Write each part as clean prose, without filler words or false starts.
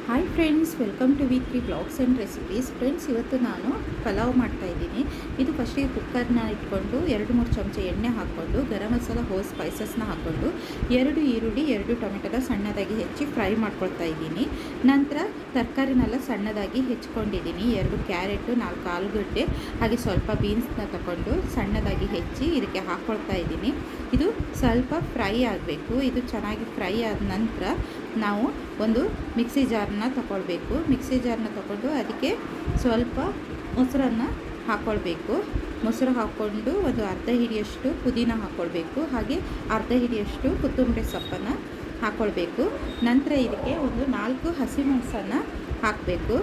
Hi friends, welcome to ವಿ3 blogs and recipes. Friends, ಇವತ್ತು ನಾನು ಪಲಾವ್ ಮಾಡ್ತಾಯಿದ್ದೀನಿ. ಇದು ಫಸ್ಟಿಗೆ ಕುಕ್ಕರ್ನ ಇಟ್ಕೊಂಡು 2-3 ಚಮಚ ಎಣ್ಣೆ ಹಾಕ್ಕೊಂಡು ಗರಂ ಮಸಾಲ ಹೋಲ್ ಸ್ಪೈಸಸ್ನ ಹಾಕ್ಕೊಂಡು 2 ಈರುಳ್ಳಿ 2 ಟೊಮೆಟೊನ ಸಣ್ಣದಾಗಿ ಹೆಚ್ಚಿ ಫ್ರೈ ಮಾಡ್ಕೊಳ್ತಾ ಇದ್ದೀನಿ. ನಂತರ ತರಕಾರಿನೆಲ್ಲ ಸಣ್ಣದಾಗಿ ಹೆಚ್ಕೊಂಡಿದ್ದೀನಿ. 2 ಕ್ಯಾರೆಟು, 4 ಆಲೂಗಡ್ಡೆ ಹಾಗೆ ಸ್ವಲ್ಪ ಬೀನ್ಸ್ನ ತಗೊಂಡು ಸಣ್ಣದಾಗಿ ಹೆಚ್ಚಿ ಇದಕ್ಕೆ ಹಾಕ್ಕೊಳ್ತಾ ಇದ್ದೀನಿ. ಇದು ಸ್ವಲ್ಪ ಫ್ರೈ ಆಗಬೇಕು. ಇದು ಚೆನ್ನಾಗಿ ಫ್ರೈ ಆದ ನಂತರ ನಾವು ಒಂದು ಮಿಕ್ಸಿ ಜಾರನ್ನ ತಗೊಳ್ಬೇಕು. ಮಿಕ್ಸಿ ಜಾರನ್ನ ತಗೊಂಡು ಅದಕ್ಕೆ ಸ್ವಲ್ಪ ಮೊಸರನ್ನು ಹಾಕ್ಕೊಳ್ಬೇಕು. ಮೊಸರು ಹಾಕ್ಕೊಂಡು ಒಂದು ಅರ್ಧ ಹಿಡಿಯಷ್ಟು ಪುದೀನ ಹಾಕ್ಕೊಳ್ಬೇಕು. ಹಾಗೆ ಅರ್ಧ ಹಿಡಿಯಷ್ಟು ಕೊತ್ತಂಬರಿ ಸೊಪ್ಪನ್ನು ಹಾಕ್ಕೊಳ್ಬೇಕು. ನಂತರ ಇದಕ್ಕೆ ಒಂದು 4 ಹಸಿಮೆಣಸನ್ನು ಹಾಕಬೇಕು.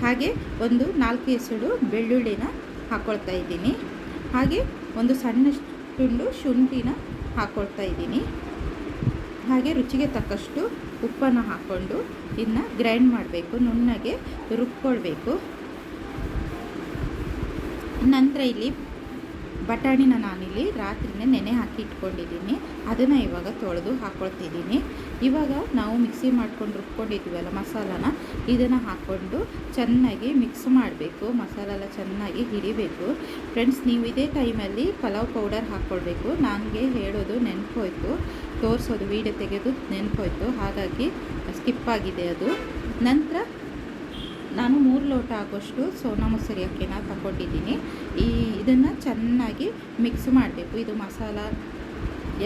ಹಾಗೆ ಒಂದು 4 ಎಸಳು ಬೆಳ್ಳುಳ್ಳಿನ ಹಾಕ್ಕೊಳ್ತಾ ಇದ್ದೀನಿ. ಹಾಗೆ ಒಂದು ಸಣ್ಣ ತುಂಡು ಶುಂಠಿನ ಹಾಕ್ಕೊಳ್ತಾ ಇದ್ದೀನಿ. ಹಾಗೆ ರುಚಿಗೆ ತಕ್ಕಷ್ಟು ಉಪ್ಪನ್ನು ಹಾಕ್ಕೊಂಡು ಇದನ್ನ ಗ್ರೈಂಡ್ ಮಾಡಬೇಕು, ನುಣ್ಣಗೆ ರುಬ್ಕೊಳ್ಬೇಕು. ನಂತರ ಇಲ್ಲಿ ಬಟಾಣಿನ ನಾನಿಲ್ಲಿ ರಾತ್ರಿನೇ ನೆನೆ ಹಾಕಿ ಇಟ್ಕೊಂಡಿದ್ದೀನಿ. ಅದನ್ನು ಇವಾಗ ತೊಳೆದು ಹಾಕ್ಕೊಳ್ತಿದ್ದೀನಿ. ಇವಾಗ ನಾವು ಮಿಕ್ಸಿ ಮಾಡ್ಕೊಂಡು ರುಬ್ಕೊಂಡಿದ್ದೀವಲ್ಲ ಮಸಾಲಾನ, ಇದನ್ನು ಹಾಕ್ಕೊಂಡು ಚೆನ್ನಾಗಿ ಮಿಕ್ಸ್ ಮಾಡಬೇಕು. ಮಸಾಲ ಎಲ್ಲ ಚೆನ್ನಾಗಿ ಹಿಡಿಬೇಕು. ಫ್ರೆಂಡ್ಸ್, ನೀವು ಇದೇ ಟೈಮಲ್ಲಿ ಪಲಾವ್ ಪೌಡರ್ ಹಾಕ್ಕೊಳ್ಬೇಕು. ನನಗೆ ಹೇಳೋದು ನೆನಪೋಯ್ತು, ತೋರಿಸೋದು ವೀಡಿಯೋ ತೆಗೆದು ನೆನಪೋಯ್ತು, ಹಾಗಾಗಿ ಸ್ಕಿಪ್ ಆಗಿದೆ ಅದು. ನಂತರ ನಾನು 3 ಲೋಟ ಆಗೋಷ್ಟು ಸೋನಾ ಮೊಸರು ಅಕ್ಕಿನ ತಗೊಂಡಿದ್ದೀನಿ. ಇದನ್ನು ಚೆನ್ನಾಗಿ ಮಿಕ್ಸ್ ಮಾಡಬೇಕು. ಇದು ಮಸಾಲ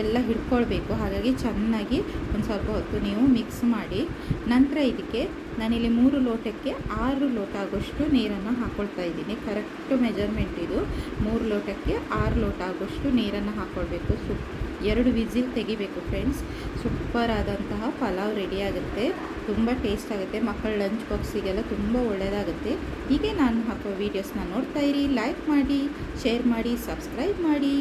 ಎಲ್ಲ ಹಿಡ್ಕೊಳ್ಬೇಕು. ಹಾಗಾಗಿ ಚೆನ್ನಾಗಿ ಒಂದು ಸ್ವಲ್ಪ ಹೊತ್ತು ನೀವು ಮಿಕ್ಸ್ ಮಾಡಿ. ನಂತರ ಇದಕ್ಕೆ ನಾನಿಲ್ಲಿ 3 ಲೋಟಕ್ಕೆ 6 ಲೋಟ ಆಗೋಷ್ಟು ನೀರನ್ನು ಹಾಕ್ಕೊಳ್ತಾ ಇದ್ದೀನಿ. ಕರೆಕ್ಟ್ ಮೆಜರ್ಮೆಂಟ್ ಇದು. 3 ಲೋಟಕ್ಕೆ 6 ಲೋಟ ಆಗೋಷ್ಟು ನೀರನ್ನು ಹಾಕ್ಕೊಳ್ಬೇಕು. 2 ವಿಸಿಲ್ ತೆಗಿಬೇಕು. ಫ್ರೆಂಡ್ಸ್, ಸೂಪರ್ ಆದಂತಹ ಪಲಾವ್ ರೆಡಿ ಆಗುತ್ತೆ. ತುಂಬ ಟೇಸ್ಟ್ ಆಗುತ್ತೆ. ಮಕ್ಕಳ ಲಂಚ್ ಬಾಕ್ಸಿಗೆಲ್ಲ ತುಂಬ ಒಳ್ಳೆಯದಾಗುತ್ತೆ. ಹೀಗೆ ನಾನು ಹಾಕೋ ವೀಡಿಯೋಸ್ನ ನೋಡ್ತಾ ಇರಿ. ಲೈಕ್ ಮಾಡಿ, ಶೇರ್ ಮಾಡಿ, ಸಬ್ಸ್ಕ್ರೈಬ್ ಮಾಡಿ.